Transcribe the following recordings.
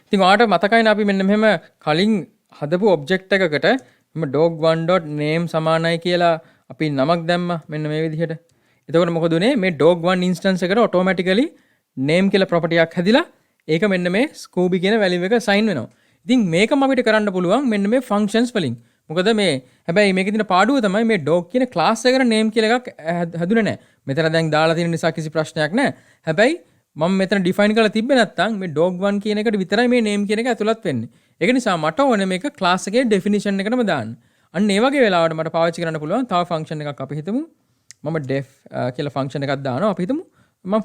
ඉතින් ඔයාලට මතකයිනේ අපි මෙන්න මෙහෙම කලින් හදපු ඔබ්ජෙක්ට් එකකට මෙම dog1.name සමානයි කියලා අපි නමක් දැම්මා මෙන්න මේ විදිහට. එතකොට මොකද උනේ මේ dog1 instance එකට automatically name කියලා property එකක් හැදිලා ඒක මෙන්න මේ Scooby කියන value එක assign වෙනවා. ඉතින් මේකම අපිට කරන්න පුළුවන් මෙන්න මේ functions වලින්. මොකද මේ හැබැයි මේකේ තියෙන පාඩුව තමයි මේ dog කියන class එකට name කියලා එකක් හැදුනේ නැහැ. මෙතන දැන් දාලා තියෙන නිසා කිසි ප්‍රශ්නයක් නැහැ. හැබැයි මම මෙතන define කරලා තිබ්බේ නැත්නම් මේ dog1 කියන එකට විතරයි මේ name කියන එක ඇතුළත් වෙන්නේ. ඒක නිසා මට ඕනේ මේක class එකේ definition එකටම දාන්න. අන්න ඒ වගේ වෙලාවට මට පාවිච්චි කරන්න පුළුවන් තව function එකක් අපි හිතමු. මම def කියලා function එකක් දානවා. අපි හිතමු මම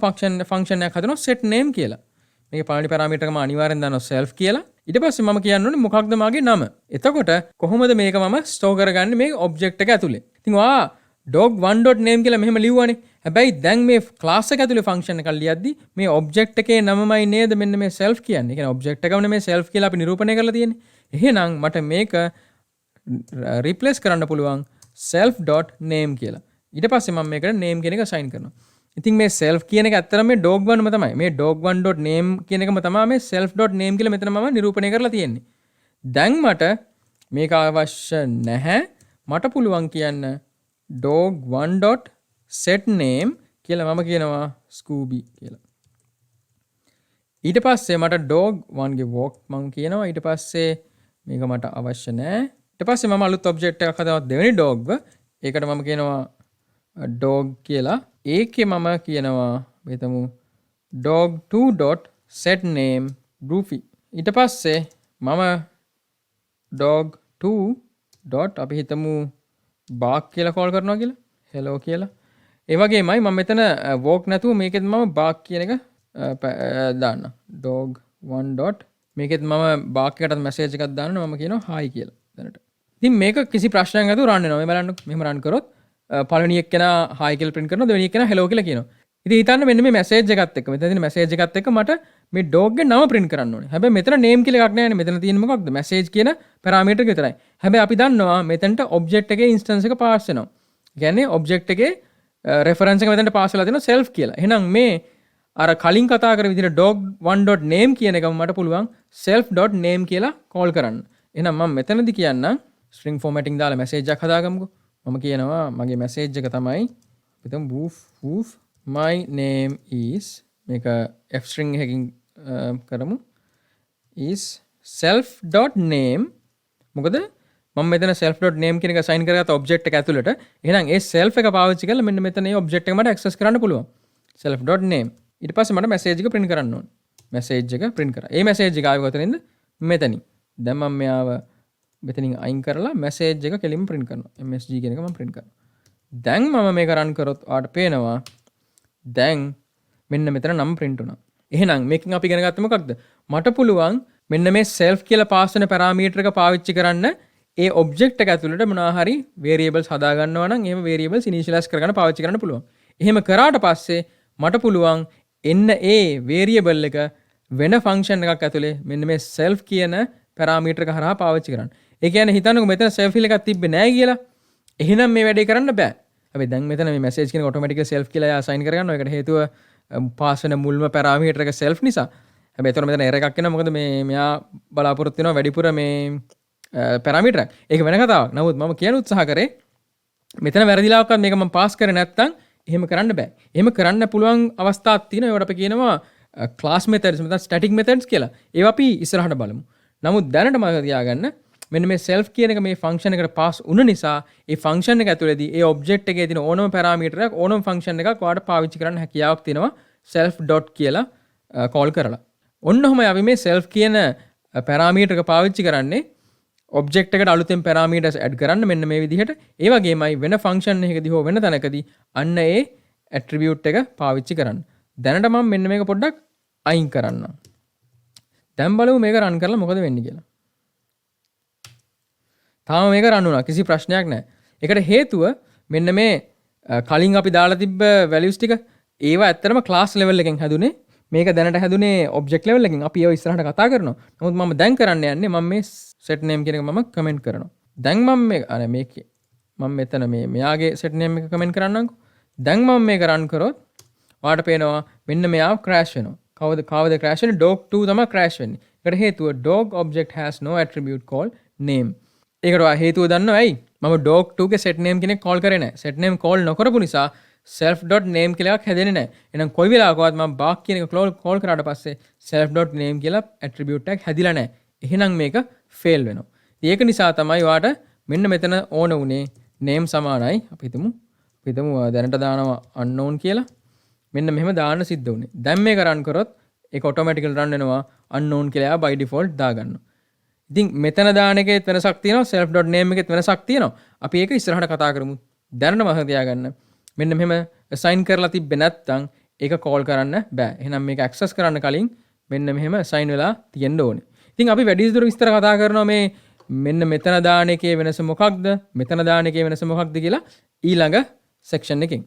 function එකක් හදනවා set name කියලා. මේකේ පළවෙනි parameter එකම අනිවාර්යෙන් දානවා self කියලා. ඊට පස්සේ මම කියන්න ඕනේ මොකක්ද මාගේ නම. එතකොට කොහොමද මේක මම store කරගන්නේ මේ object එක ඇතුලේ. ඉතින් ඔයා dog1.name කියලා මෙහෙම ලිව්වනේ. හැබැයි දැන් මේ class එක ඇතුලේ function එකක් ලියද්දි මේ object එකේ නමමයි නේද මෙන්න මේ self කියන්නේ. ඒ කියන්නේ object එකම මේ self කියලා අපි නිරූපණය කරලා තියෙන්නේ. එහෙනම් මට මේක replace කරන්න පුළුවන් self.name කියලා. ඊට පස්සේ මම මේකට name කියන එක assign කරනවා. ඉතින් මේ self කියන එක ඇත්තටම මේ dog1ම තමයි. මේ dog1.name කියන එකම තමයි මේ self.name කියලා මෙතන මම නිරූපණය කරලා තියෙන්නේ. දැන් මට මේක අවශ්‍ය නැහැ. මට පුළුවන් කියන්න dog1.setName කියලා මම කියනවා Scooby කියලා. ඊට පස්සේ මට dog1 ගේ walk මම කියනවා. ඊට පස්සේ මේක මට අවශ්‍ය නැහැ. ඊට පස්සේ මම අලුත් object එකක් හදානවා දෙවෙනි dogව. ඒකට මම කියනවා dog කියලා. ඒකේ මම කියනවා හිතමු dog2.setName Goofy. ඊට පස්සේ මම dog2. අපි හිතමු bark කියලා call කරනවා කියලා. hello කියලා. ඒ වගේමයි මම මෙතන walk නැතුව මේකෙත් මම bark කියන එක දාන්න. dog1. මේකෙත් මම bark එකටත් message එකක් දානවා. මම කියනවා hi කියලා දැනට. ඉතින් මේක කිසි ප්‍රශ්නයක් නැතුව run වෙනවා. මේ බලන්න මෙහෙම run කරොත් පළවෙනි එක්කෙනා hi කියලා print කරනවා. දෙවෙනි එක්කෙනා hello කියලා කියනවා. ඉතින් හිතන්න මෙන්න මේ message එකත් එක්ක මෙතන තියෙන message එකත් එක්ක මට මේ dog ගේ නම print කරන්න ඕනේ. හැබැයි මෙතන name කියලා එකක් නැහැ නේ. මෙතන තියෙන්නේ මොකක්ද? message කියන parameter එක විතරයි. හැබැයි අපි දන්නවා මෙතනට object එකේ instance එක pass වෙනවා. කියන්නේ object එකේ reference එක මෙතනට pass වෙලා තියෙනවා self කියලා. එහෙනම් මේ අර කලින් කතා කර විදිහට dog1.name කියන එකම මට පුළුවන් self.name කියලා call කරන්න. එහෙනම් මම මෙතනදි කියන්නම් string formatting දාලා message එකක් හදාගමුකෝ. මම කියනවා මගේ message එක තමයි හිතමු woof my name is මේක f string එකකින් කරමු is self.name. මොකද මම මෙතන self.name කියන එක assign කරගත්ත object එක ඇතුළට. එහෙනම් ඒ self එක පාවිච්චි කරලා මෙන්න මෙතන මේ object එක මට access කරන්න පුළුවන්. self.name. ඊට පස්සේ මට message එක print කරන්න ඕනේ. message එක print කරා. ඒ message එක ආවේ කොතනින්ද? මෙතනින්. දැන් මම මෙයාව මෙතනින් අයින් කරලා message එක කෙලින්ම print කරනවා. msg කියන එක මම print කරනවා. දැන් මම මේක run කරොත් ඔයාලට පේනවා දැන් මෙන්න මෙතන නම් print වුණා. එහෙනම් මේකෙන් අපි ඉගෙන ගත්තේ මොකක්ද? මට පුළුවන් මෙන්න මේ self කියලා pass වෙන parameter එක පාවිච්චි කරන්න ඒ object එක ඇතුළට මොනවා හරි variables හදා ගන්නවා නම් එහෙම variables initialize කරගෙන පාවිච්චි කරන්න පුළුවන්. එහෙම කරාට පස්සේ මට පුළුවන් එන්න ඒ variable එක වෙන function එකක් ඇතුලේ මෙන්න මේ self කියන parameter එක හරහා පාවිච්චි කරන්න. ඒ කියන්නේ හිතන්නකෝ මෙතන self field එකක් තිබ්බේ නැහැ කියලා. එහෙනම් මේ වැඩේ කරන්න බෑ. හැබැයි දැන් මෙතන මේ message කියන automatically self කියලා assign කරගන්නවා. ඒකට හේතුව pass වෙන මුල්ම parameter එක self නිසා. හැබැයි ඒතර මෙතන error එකක් එනවා. මොකද මේ මෙයා බලාපොරොත්තු වෙනවා වැඩිපුර මේ parameter එකක්. ඒක වෙන කතාවක්. නමුත් මම කියන උත්සාහ කරේ මෙතන වැරදිලාවක්වත් මේක මම pass කරේ නැත්නම් එහෙම කරන්න බෑ. එහෙම කරන්න පුළුවන් අවස්ථාවක් තියෙනවා. ඒවට අපි කියනවා class methods නැත්නම් static methods කියලා. ඒවා අපි ඉස්සරහට බලමු. නමුත් දැනට මම තියාගන්න මෙන්න මේ self කියන එක මේ function එකට pass වුණ නිසා ඒ function එක ඇතුළේදී ඒ object එකේ තියෙන ඕනම parameter එකක් ඕනම function එකක් ඔයාලට පාවිච්චි කරන්න හැකියාවක් තියෙනවා self dot කියලා call කරලා. ඔන්න ඔහමයි අපි මේ self කියන parameter එක පාවිච්චි කරන්නේ object එකට අලුතෙන් parameters add කරන්න මෙන්න මේ විදිහට. ඒ වගේමයි වෙන function එකකදී හෝ වෙන තැනකදී අන්න ඒ attribute එක පාවිච්චි කරන්න. දැනට මම මෙන්න මේක පොඩ්ඩක් අයින් කරන්නම්. දැන් බලමු මේක run කරලා මොකද වෙන්නේ කියලා. තාම මේක run වුණා. කිසි ප්‍රශ්නයක් නැහැ. ඒකට හේතුව මෙන්න මේ කලින් අපි දාලා තිබ්බ values ටික ඒවා ඇත්තටම class level එකෙන් හැදුනේ. මේක දැනට හැදුනේ object level එකෙන්. අපි ඒව ඉස්සරහට කතා කරනවා. නමුත් මම දැන් කරන්න යන්නේ මම මේ set name කියන එක මම comment කරනවා. දැන් මම මේකේ මම මෙතන මේ මෙයාගේ set name එක comment කරන්නම්කෝ. දැන් මම මේක run කරොත් ඔයාලට පේනවා මෙන්න මෙයාව crash වෙනවා. කවද crash වෙන්නේ? dog2 තමයි crash වෙන්නේ. ඒකට හේතුව dog object has no attribute called name. ඒකට හේතුව දන්නව ඇයි? මම dog2 ගේ set name කෙනෙක් call කරේ නැහැ. set name call නොකරපු නිසා self.name කියලා එකක් හැදෙන්නේ නැහැ. එහෙනම් කොයි වෙලාවකවත් මම bark කියන එක call කරාට පස්සේ self.name කියලා attribute එකක් හැදිලා නැහැ. එහෙනම් මේක fail වෙනවා. ඒක නිසා තමයි ඔයාට මෙන්න මෙතන ඕන උනේ name සමානයි. අපි හිතමු දැනට දානවා unknown කියලා. මෙන්න මෙහෙම දාන්න සිද්ධ වුනේ. දැන් මේක run කරොත් ඒක automatically run වෙනවා unknown කියලා by default දාගන්නවා. ඉතින් මෙතන දාන එකේත් වෙනසක් තියෙනවා self.name එකේත් වෙනසක් තියෙනවා. අපි ඒක ඉස්සරහට කතා කරමු. දැනට මතක තියාගන්න. මෙන්න මෙහෙම assign කරලා තිබ්බේ නැත්නම් ඒක call කරන්න බෑ. එහෙනම් මේක access කරන්න කලින් මෙන්න මෙහෙම assign වෙලා තියෙන්න ඕනේ. ඉතින් අපි වැඩි දුර විස්තර කතා කරනවා මේ මෙන්න මෙතන දාන එකේ වෙනස මොකක්ද? මෙතන දාන එකේ වෙනස මොකක්ද කියලා ඊළඟ section එකෙන්.